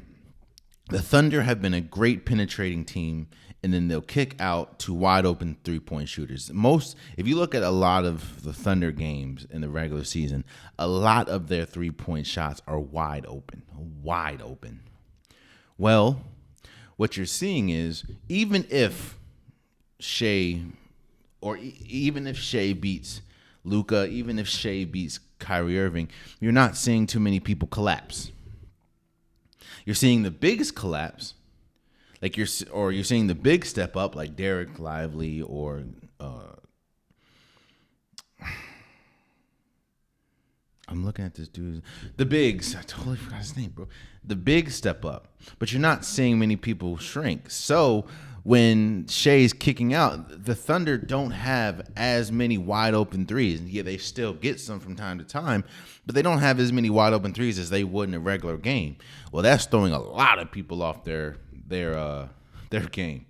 the Thunder have been a great penetrating team, and then they'll kick out to wide open 3-point shooters. If you look at a lot of the Thunder games in the regular season, a lot of their 3-point shots are wide open. Well, what you're seeing is even if Shea even if Shea beats Luka, even if Shea beats Kyrie Irving, you're not seeing too many people collapse. You're seeing the biggest collapse, like you're seeing the big step up, like Derek Lively or I'm looking at this dude. The bigs. I totally forgot his name, bro. The big step up. But you're not seeing many people shrink. So when Shea's kicking out, the Thunder don't have as many wide open threes. Yeah, they still get some from time to time, but they don't have as many wide open threes as they would in a regular game. Well, that's throwing a lot of people off their game.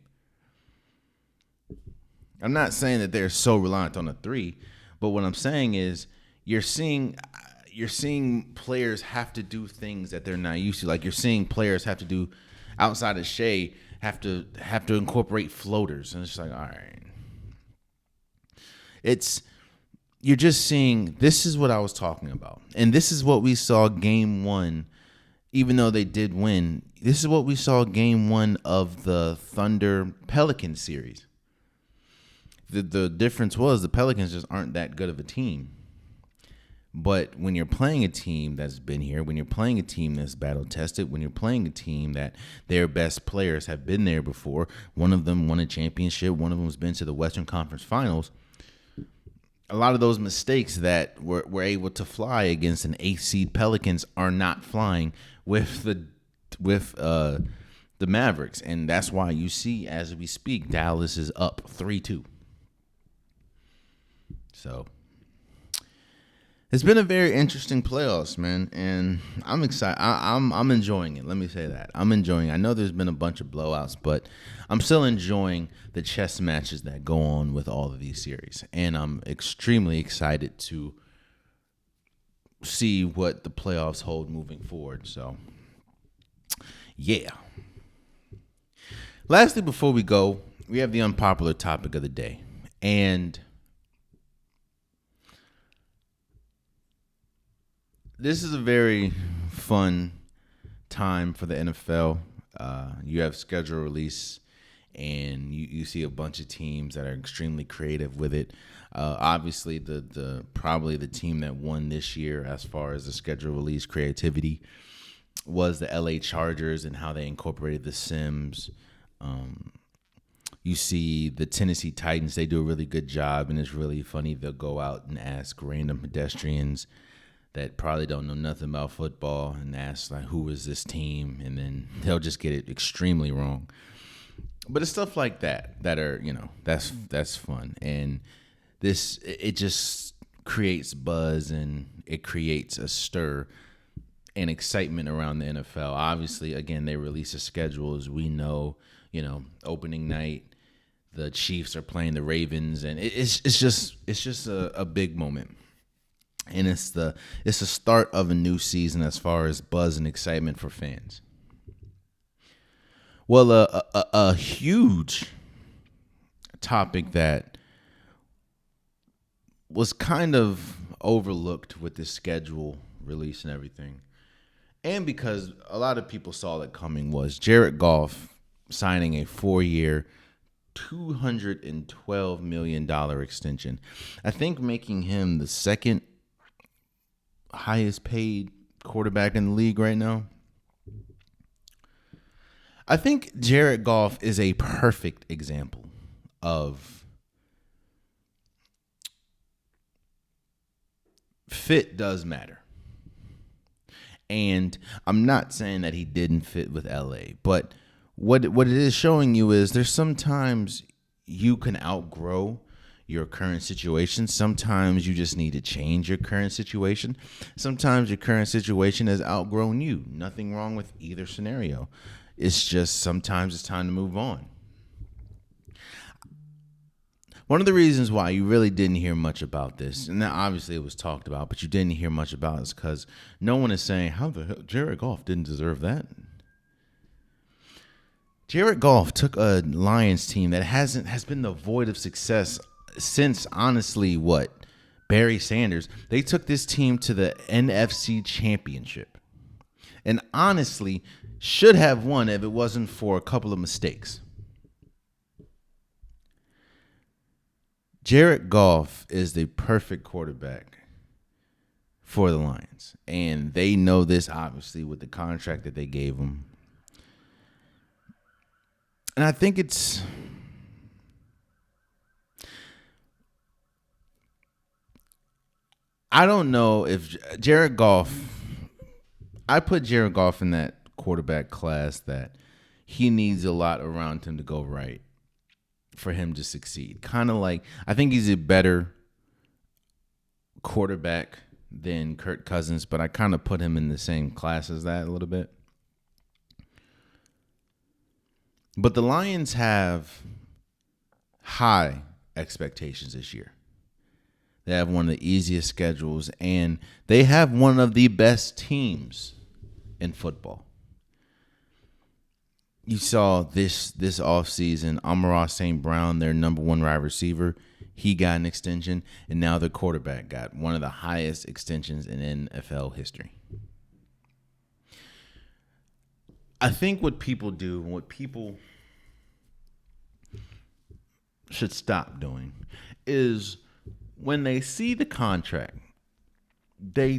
I'm not saying that they're so reliant on a three, but what I'm saying is you're seeing players have to do things that they're not used to. Like you're seeing players have to do outside of Shea have to incorporate floaters, and it's like, all right, you're just seeing this is what I was talking about, and this is what we saw game one. Even though they did win, this is what we saw game one of the Thunder Pelicans series. The difference was the Pelicans just aren't that good of a team. But when you're playing a team that's been here, when you're playing a team that's battle-tested, when you're playing a team that their best players have been there before, one of them won a championship, one of them has been to the Western Conference Finals, a lot of those mistakes that were able to fly against an 8th seed Pelicans are not flying with the Mavericks. And that's why you see, as we speak, Dallas is up 3-2. So it's been a very interesting playoffs, man, and I'm excited. I'm enjoying it. Let me say that. I'm enjoying it. I know there's been a bunch of blowouts, but I'm still enjoying the chess matches that go on with all of these series, and I'm extremely excited to see what the playoffs hold moving forward. So, yeah. Lastly, before we go, we have the unpopular topic of the day, and this is a very fun time for the NFL. You have schedule release, and you see a bunch of teams that are extremely creative with it. Obviously, probably the team that won this year as far as the schedule release creativity was the LA Chargers and how they incorporated the Sims. You see the Tennessee Titans, they do a really good job, and it's really funny. They'll go out and ask random pedestrians that probably don't know nothing about football and ask, like, who is this team? And then they'll just get it extremely wrong. But it's stuff like that are, that's fun. And it just creates buzz, and it creates a stir and excitement around the NFL. Obviously, again, they release a schedule. As we know, opening night, the Chiefs are playing the Ravens, and it's just a big moment. And it's the start of a new season as far as buzz and excitement for fans. Well, a huge topic that was kind of overlooked with this schedule release and everything, and because a lot of people saw it coming, was Jared Goff signing a 4-year, $212 million extension. I think making him the second highest paid quarterback in the league right now. I think Jared Goff is a perfect example of fit does matter. And I'm not saying that he didn't fit with LA, but what it is showing you is there's sometimes you can outgrow your current situation. Sometimes you just need to change your current situation. Sometimes your current situation has outgrown you. Nothing wrong with either scenario. It's just sometimes it's time to move on. One of the reasons why you really didn't hear much about this, and obviously it was talked about, but you didn't hear much about it, is because no one is saying, how the hell Jared Goff didn't deserve that. Jared Goff took a Lions team that has been devoid of success since, honestly, Barry Sanders. They took this team to the NFC Championship. and honestly should have won if it wasn't for a couple of mistakes. Jared Goff is the perfect quarterback for the Lions, and they know this obviously with the contract that they gave him. And I think I don't know if Jared Goff, I put Jared Goff in that quarterback class that he needs a lot around him to go right for him to succeed. Kind of like, I think he's a better quarterback than Kirk Cousins, but I kind of put him in the same class as that a little bit. But the Lions have high expectations this year. They have one of the easiest schedules, and they have one of the best teams in football. You saw this offseason, Amon-Ra St. Brown, their number one wide receiver, he got an extension, and now their quarterback got one of the highest extensions in NFL history. I think what people do, what people should stop doing, is when they see the contract, how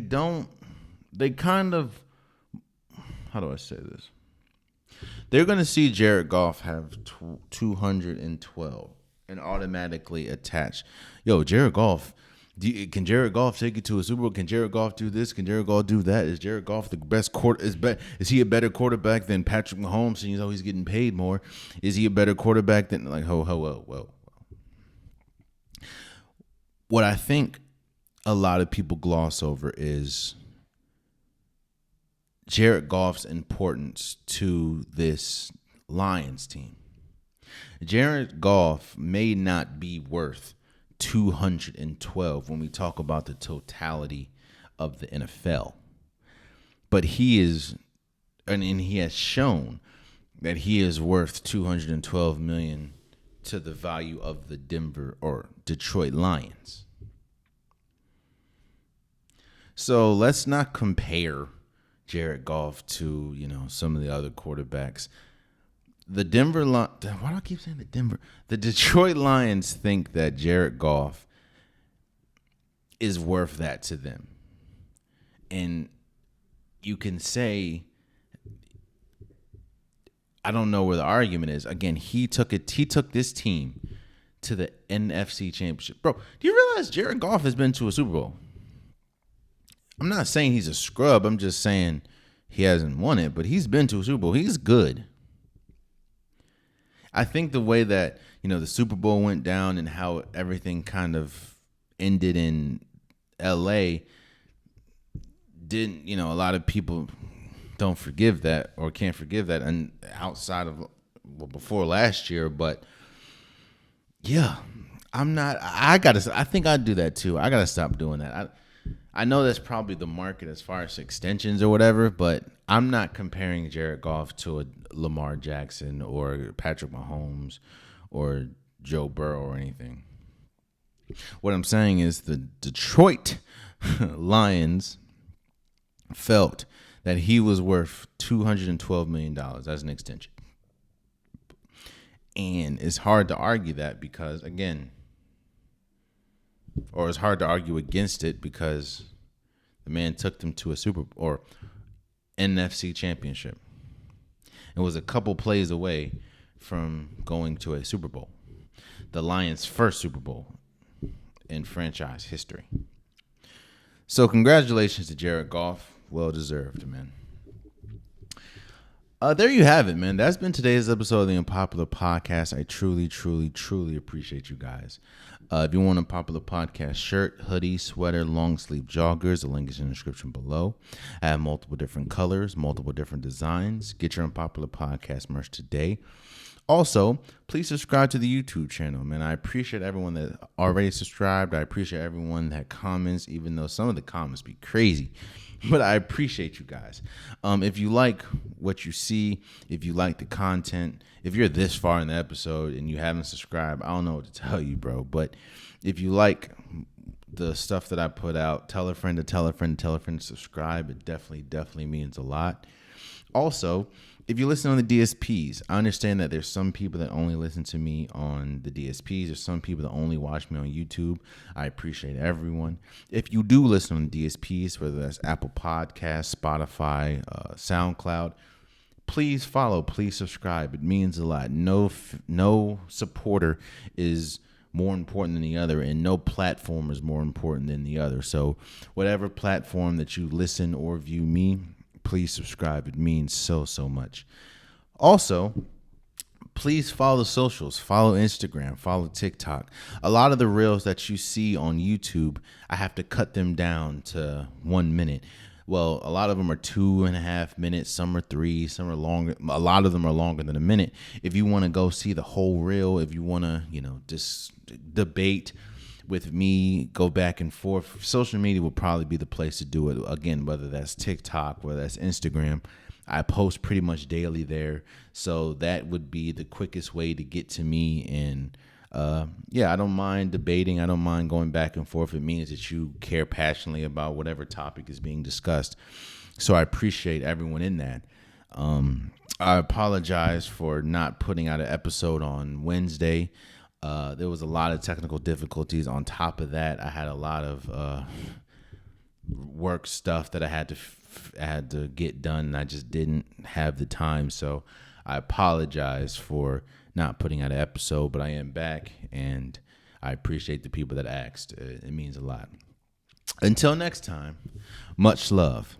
do I say this? They're going to see Jared Goff have 212 and automatically attach. Yo, Jared Goff, can Jared Goff take you to a Super Bowl? Can Jared Goff do this? Can Jared Goff do that? Is Jared Goff the best is he a better quarterback than Patrick Mahomes? And he's getting paid more. Is he a better quarterback than whoa. What I think a lot of people gloss over is Jared Goff's importance to this Lions team. Jared Goff may not be worth 212 when we talk about the totality of the NFL, but he is, and he has shown that he is worth $212 million to the value of the Denver or Detroit Lions. So let's not compare Jared Goff to, some of the other quarterbacks. Why do I keep saying the Denver? The Detroit Lions think that Jared Goff is worth that to them. And you can say, I don't know where the argument is. Again, he took this team to the NFC Championship. Bro, do you realize Jared Goff has been to a Super Bowl? I'm not saying he's a scrub. I'm just saying he hasn't won it, but he's been to a Super Bowl. He's good. I think the way that, the Super Bowl went down and how everything kind of ended in LA didn't, a lot of people don't forgive that or can't forgive that, and outside of before last year. But yeah, I think I'd do that too. I gotta stop doing that. I know that's probably the market as far as extensions or whatever, but I'm not comparing Jared Goff to a Lamar Jackson or Patrick Mahomes or Joe Burrow or anything. What I'm saying is the Detroit Lions felt that he was worth $212 million as an extension. And it's hard to argue that because, again, or it's hard to argue against it because the man took them to a Super or NFC Championship. It was a couple plays away from going to a Super Bowl, the Lions' first Super Bowl in franchise history. So congratulations to Jared Goff. Well deserved, man. There you have it, man. That's been today's episode of the Unpopular Podcast. I truly, truly, truly appreciate you guys. If you want a Unpopular Podcast shirt, hoodie, sweater, long sleeve joggers, the link is in the description below. I have multiple different colors, multiple different designs. Get your Unpopular Podcast merch today. Also, please subscribe to the YouTube channel, man. I appreciate everyone that already subscribed. I appreciate everyone that comments, even though some of the comments be crazy. But I appreciate you guys. If you like what you see, if you like the content, if you're this far in the episode and you haven't subscribed, I don't know what to tell you, bro. But if you like the stuff that I put out. Tell a friend to tell a friend to tell a friend to subscribe. It definitely means a lot. Also, if you listen on the DSPs, I understand that there's some people that only listen to me on the DSPs. There's some people that only watch me on YouTube. I appreciate everyone. If you do listen on the DSPs, whether that's Apple Podcasts, Spotify, SoundCloud, please follow, please subscribe. It means a lot. No supporter is more important than the other, and no platform is more important than the other. So whatever platform that you listen or view me, please subscribe. It means so much. Also, please follow the socials. Follow Instagram. Follow TikTok. A lot of the reels that you see on YouTube, I have to cut them down to 1 minute. Well, a lot of them are 2.5 minutes. Some are 3. Some are longer. A lot of them are longer than a minute. If you want to go see the whole reel, if you want to, just debate with me, go back and forth, social media will probably be the place to do it. Again, whether that's TikTok, whether that's Instagram, I post pretty much daily there. So that would be the quickest way to get to me. And I don't mind debating. I don't mind going back and forth. It means that you care passionately about whatever topic is being discussed. So I appreciate everyone in that. I apologize for not putting out an episode on Wednesday. There was a lot of technical difficulties. On top of that, I had a lot of work stuff that I had to get done, and I just didn't have the time. So I apologize for not putting out an episode, but I am back, and I appreciate the people that asked. It means a lot. Until next time, much love.